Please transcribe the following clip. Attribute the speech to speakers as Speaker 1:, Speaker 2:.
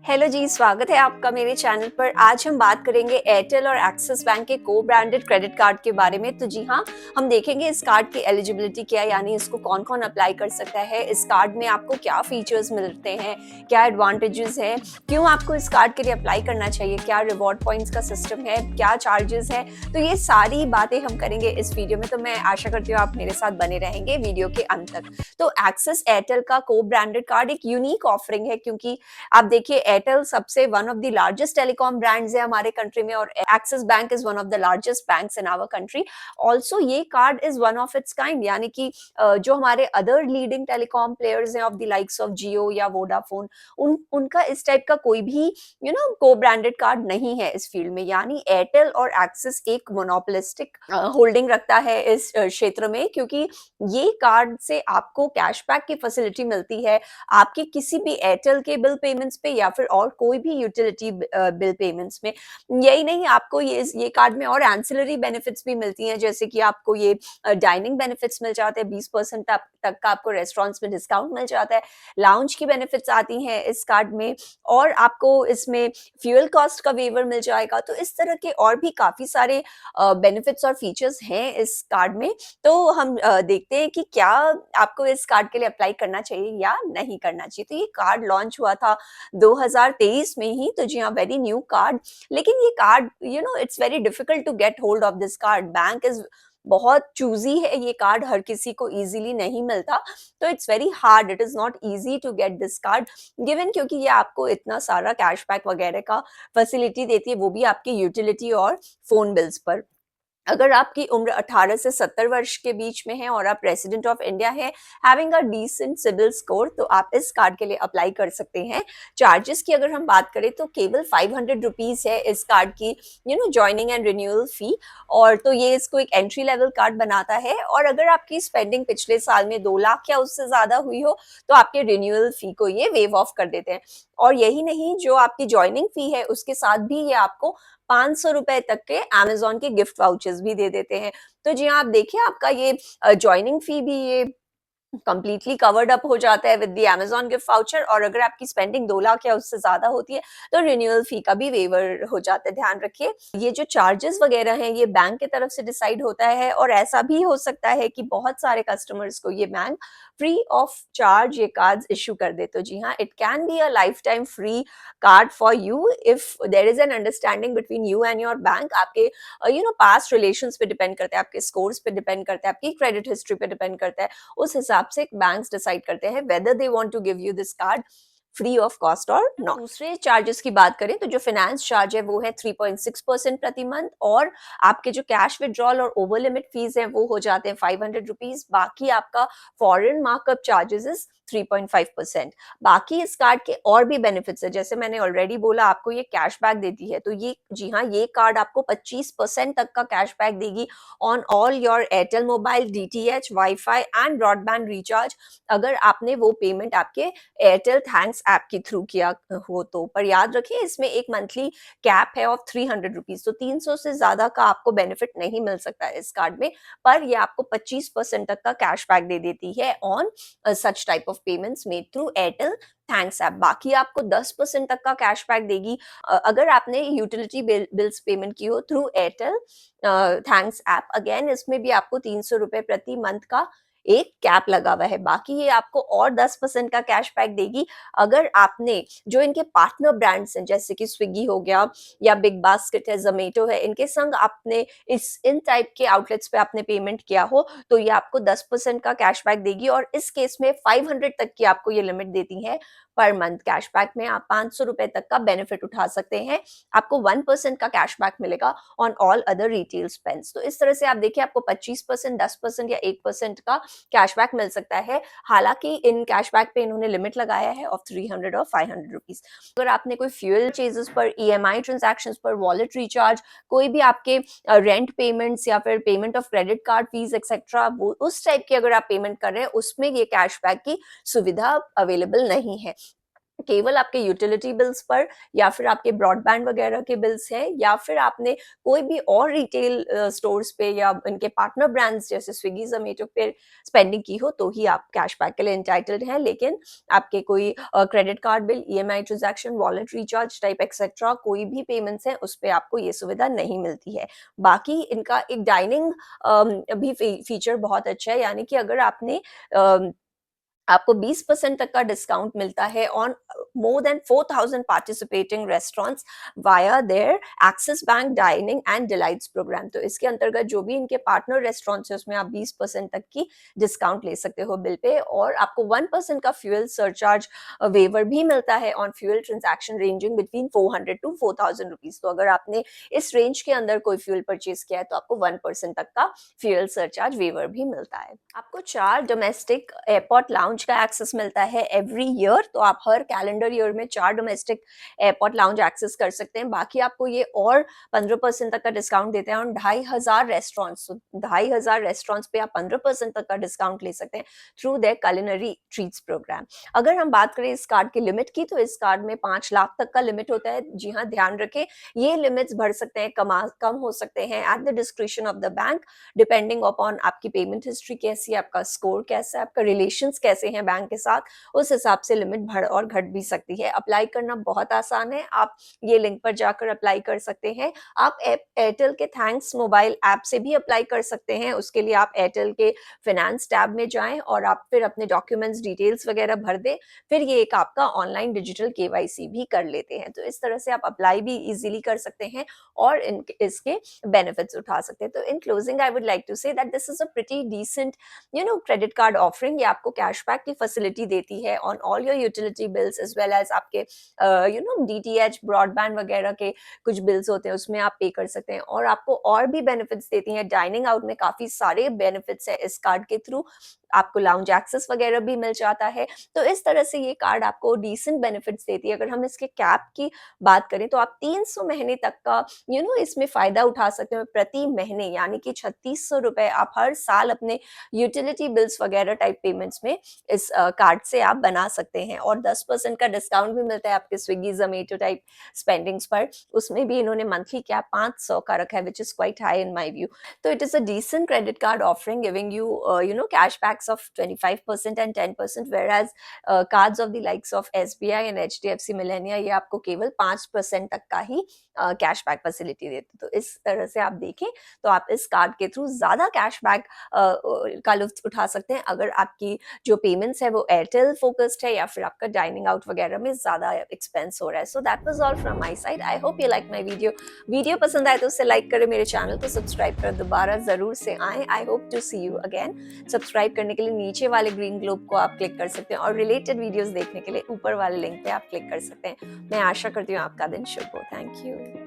Speaker 1: Hello जी, स्वागत है आपका मेरे चैनल पर। आज हम बात करेंगे एयरटेल और एक्सिस बैंक के को ब्रांडेड क्रेडिट कार्ड के बारे में। तो जी हाँ, हम देखेंगे इस कार्ड की एलिजिबिलिटी क्या है, यानी इसको कौन कौन अप्लाई कर सकता है, इस कार्ड में आपको क्या फीचर्स मिलते हैं, क्या एडवांटेजेस हैं, क्यों आपको इस कार्ड के लिए अप्लाई करना चाहिए, क्या रिवॉर्ड पॉइंट्स का सिस्टम है, क्या चार्जेस है। तो ये सारी बातें हम करेंगे इस वीडियो में। तो मैं आशा करती हूँ आप मेरे साथ बने रहेंगे वीडियो के अंत तक। तो एक्सिस एयरटेल का को ब्रांडेड कार्ड एक यूनिक ऑफरिंग है, क्योंकि आप देखिए एयरटेल सबसे one of the largest telecom brands है हमारे कंट्री में, और Axis bank is one of the largest banks in our country. Also ये card is one of its kind, यानी कि जो हमारे अदर लीडिंग टेलीकॉम प्लेयर्स हैं of the likes of Jio या वोडाफोन, उनका इस टाइप का कोई भी को ब्रांडेड कार्ड नहीं है इस फील्ड में। यानी एयरटेल और एक्सिस एक मोनोपोलिस्टिक होल्डिंग रखता है इस क्षेत्र में, क्योंकि ये कार्ड से आपको कैशबैक की फैसिलिटी मिलती है आपके किसी भी एयरटेल के बिल पेमेंट्स पे या फिर और कोई भी यूटिलिटी बिल पेमेंट्स में। यही नहीं, आपको ये कार्ड में और एंसिलरी बेनिफिट्स भी मिलती हैं, जैसे कि आपको ये डाइनिंग बेनिफिट्स मिल जाते हैं, 20% तक का आपको रेस्टोरेंट्स में डिस्काउंट मिल जाता है, लाउंज की बेनिफिट्स आती हैं इस कार्ड में, और आपको इसमें फ्यूल कॉस्ट का वेवर मिल जाएगा। तो इस तरह के और भी काफी सारे बेनिफिट्स और फीचर्स हैं इस कार्ड में। तो हम देखते हैं कि क्या आपको इस कार्ड के लिए अप्लाई करना चाहिए या नहीं करना चाहिए। तो ये कार्ड लॉन्च हुआ था 2023 में ही, तो जी हाँ, वेरी न्यू कार्ड। लेकिन ये card it's very difficult to get hold of this card. Bank is बहुत चूजी है, ये कार्ड हर किसी को इजीली नहीं मिलता। तो it's very hard, it is not easy to get this card given, क्योंकि ये आपको इतना सारा कैशबैक वगैरह का फैसिलिटी देती है, वो भी आपके यूटिलिटी और फोन बिल्स पर। अगर आपकी उम्र 18 से 70 वर्ष के बीच में है और आप रेसिडेंट ऑफ इंडिया है, having a decent CIBIL score, तो आप इस कार्ड के लिए अप्लाई कर सकते हैं। चार्जेस की अगर हम बात करें तो केवल 500 रुपीज है इस कार्ड की ज्वाइनिंग एंड रिन्यूअल फी। और तो ये इसको एक एंट्री लेवल कार्ड बनाता है। और अगर आपकी स्पेंडिंग पिछले साल में 2 लाख या उससे ज्यादा हुई हो, तो आपके रिन्यूअल फी को ये वेव ऑफ कर देते हैं। और यही नहीं, जो आपकी ज्वाइनिंग फी है उसके साथ भी ये आपको 500 रुपए तक के अमेजोन के गिफ्ट वाउचर्स भी दे देते हैं। तो जी हाँ, आप देखिए आपका ये ज्वाइनिंग फी भी ये कंप्लीटली कवर्ड अप हो जाता है with the Amazon gift voucher. और अगर आपकी स्पेंडिंग 2 लाख या उससे ज्यादा होती है, तो रिन्यूअल फी का भी वेवर हो जाता है। ध्यान रखिए, ये जो चार्जेस वगैरह हैं ये बैंक की तरफ से डिसाइड होता है, और ऐसा भी हो सकता है कि बहुत सारे कस्टमर्स को ये बैंक फ्री ऑफ चार्ज ये कार्ड इशू कर दे। तो जी हाँ, it can be a lifetime free card for you if there is an understanding between you and your bank. आपके पास्ट रिलेशंस पे डिपेंड करता है, आपके स्कोर्स पे डिपेंड करता है, आपकी क्रेडिट हिस्ट्री पे डिपेंड करता है। उस हिसाब से बैंक्स डिसाइड करते हैं whether they want to give you this card free of cost और नॉट। दूसरे चार्जेस की बात करें तो जो फाइनेंस चार्ज है वो है 3.6% प्रति मंथ, और आपके जो कैश विड्रॉल और ओवर लिमिट फीस है वो हो जाते हैं 500 रुपीज। बाकी आपका फॉरेन मार्कअप चार्जेस इज 3.5%। बाकी इस कार्ड के और भी बेनिफिट्स है, जैसे मैंने ऑलरेडी बोला आपको ये कैशबैक देती है। तो ये जी हाँ, ये कार्ड आपको 25% तक का कैशबैक देगी on all your Airtel mobile DTH wifi and broadband recharge, अगर आपने वो पेमेंट आपके एयरटेल थैंक्स ऐप के थ्रू किया हो तो। पर याद रखिए, इसमें एक मंथली कैप है ऑफ 300 रुपीज, तो 300 से ज्यादा का आपको बेनिफिट नहीं मिल सकता है इस कार्ड में। पर ये आपको 25% तक का कैशबैक दे देती है on such type of payments made through Airtel thanks app. बाकी आपको 10% तक का कैशबैक देगी अगर आपने यूटिलिटी बिल्स पेमेंट की हो through Airtel thanks app. Again इसमें भी आपको 300 रुपए प्रति मंथ का एक कैप लगा हुआ है। बाकी ये आपको और 10% का कैशबैक देगी अगर आपने जो इनके पार्टनर ब्रांड्स हैं, जैसे कि स्विगी हो गया या बिग बास्केट है, जोमेटो है, इनके संग आपने इन टाइप के आउटलेट्स पे आपने पेमेंट किया हो, तो ये आपको 10% का कैशबैक देगी। और इस केस में 500 तक की आपको ये लिमिट देती है पर मंथ। कैशबैक में आप 500 रुपए तक का बेनिफिट उठा सकते हैं। आपको 1% का कैशबैक मिलेगा on all other retail spends. तो इस तरह से आप देखिए, आपको 25%, 10% या 1% का कैशबैक मिल सकता है। हालांकि इन कैशबैक पे इन्होंने लिमिट लगाया है ऑफ 300 और 500 रुपीज। अगर आपने कोई फ्यूल चेजेस पर, ईएमआई ट्रांजैक्शन पर, वॉलेट रिचार्ज, कोई भी आपके रेंट पेमेंट्स या फिर payment of credit card fees etcetera, वो उस टाइप की अगर आप पेमेंट कर रहे हैं, उसमें ये कैशबैक की सुविधा अवेलेबल नहीं है। केवल आपके यूटिलिटी बिल्स पर, या फिर आपके ब्रॉडबैंड वगैरह के बिल्स हैं, या फिर आपने कोई भी और रिटेल स्टोर्स पे या इनके पार्टनर ब्रांड्स जैसे स्विगी जोमेटो पे स्पेंडिंग की हो, तो ही आप कैशबैक के लिए एंटाइटल्ड हैं। लेकिन आपके कोई credit card bill, EMI transaction, wallet recharge type etcetera कोई भी पेमेंट्स हैं उस पे आपको ये सुविधा नहीं मिलती है। बाकी इनका एक डाइनिंग भी फीचर बहुत अच्छा है, यानी कि अगर आपने आपको 20% तक का डिस्काउंट मिलता है on more than 4,000 participating restaurants via their Axis bank dining and delights programme. तो इसके अंतर्गत जो भी इनके पार्टनर रेस्टोरेंट्स है उसमें आप 20% तक की डिस्काउंट ले सकते हो बिल पे, और आपको 1% का फ्यूल सरचार्ज वेवर भी मिलता है on fuel transaction ranging between 400 to 4,000 rupees. तो अगर आपने इस रेंज के अंदर कोई फ्यूल परचेज किया है तो आपको 1% तक का फ्यूल सरचार्ज वेवर भी मिलता है। आपको 4 डोमेस्टिक एयरपोर्ट लाउंज का एक्सेस मिलता है एवरी ईयर। तो आप हर कैलेंडर ईयर में 4 डोमेस्टिक एयरपोर्ट लाउंज एक्सेस कर सकते हैं। बाकी आपको ये और 15% तक का डिस्काउंट देते हैं और 2,500 रेस्टोरेंट्स, 2,500 रेस्टोरेंट्स पे आप 15% तक का डिस्काउंट ले सकते हैं through their culinary treats programme. अगर हम बात करें इस कार्ड की लिमिट की, तो इस कार्ड में 5 लाख तक का लिमिट होता है। जी हाँ, ध्यान रखें, ये लिमिट्स बढ़ सकते हैं, कम हो सकते हैं at the description of the bank, depending upon आपकी पेमेंट हिस्ट्री कैसी है, आपका स्कोर कैसा है, आपका रिलेशंस कैसे हैं बैंक के साथ, उस हिसाब से लिमिट बढ़ और घट भी सकती है। अप्लाई करना बहुत आसान है, आप ये लिंक पर जाकर अप्लाई कर सकते हैं। आप एयरटेल के थैंक्स मोबाइल ऐप से भी अप्लाई कर सकते हैं। उसके लिए आप एयरटेल के फाइनेंस टैब में जाएं और आप फिर अपने डॉक्यूमेंट्स डिटेल्स वगैरह भर दें, फिर ये एक आपका ऑनलाइन डिजिटल केवाईसी भी कर लेते हैं। तो इस तरह से आप अप्लाई भी इजीली कर सकते हैं और इसके बेनिफिट्स उठा सकते हैं। तो in closing I would like to say that this is a pretty decent credit card offering. ये आपको कैशबैक की फैसिलिटी देती है on all your utility bills as well as आपके डीटीएच ब्रॉडबैंड वगैरह के कुछ बिल्स होते हैं उसमें आप पे कर सकते हैं, और आपको और भी बेनिफिट्स देती हैं। डाइनिंग आउट में काफी सारे बेनिफिट्स है इस कार्ड के थ्रू, आपको लाउंज एक्सेस वगैरह भी मिल जाता है। तो इस तरह से ये कार्ड आपको डिसेंट बेनिफिट्स देती है। अगर हम इसके कैप की बात करें तो आप 300 महीने तक का इसमें फायदा उठा सकते हो प्रति महीने, यानी कि 3,600 रुपए आप हर साल अपने यूटिलिटी बिल्स वगैरह टाइप पेमेंट्स में इस कार्ड से आप बना सकते हैं। और 10% का डिस्काउंट भी मिलता है आपके स्विगी जोमेटो टाइप स्पेंडिंग्स पर। उसमें भी इन्होंने मंथली कैप 500 का रखा है, which is quite high in my view. तो it is a decent credit card offering giving you cashbacks of 25% and 10%, whereas cards of the likes of SBI and HDFC Millennia ये आपको केवल 5% तक का ही cashback facility देते। तो इस तरह से आप देखें तो आप इस कार्ड के थ्रू ज्यादा कैशबैक का लुत्फ उठा सकते हैं अगर आपकी जो पेमेंट्स है वो एयरटेल फोकस्ड है या फिर आपका डाइनिंग आउट वगैरह में ज्यादा एक्सपेंस हो रहा है। So that was all from my side. I hope you like my video पसंद आए तो उसे लाइक करें, मेरे चैनल को सब्सक्राइब कर दोबारा जरूर से आए। I hope to see you again. Subscribe करने के लिए नीचे वाले ग्रीन ग्लोब को आप क्लिक कर सकते हैं और रिलेटेड वीडियोस देखने के लिए ऊपर वाले लिंक पे आप क्लिक कर सकते हैं। मैं आशा करती हूँ आपका दिन शुभ हो। Thank you.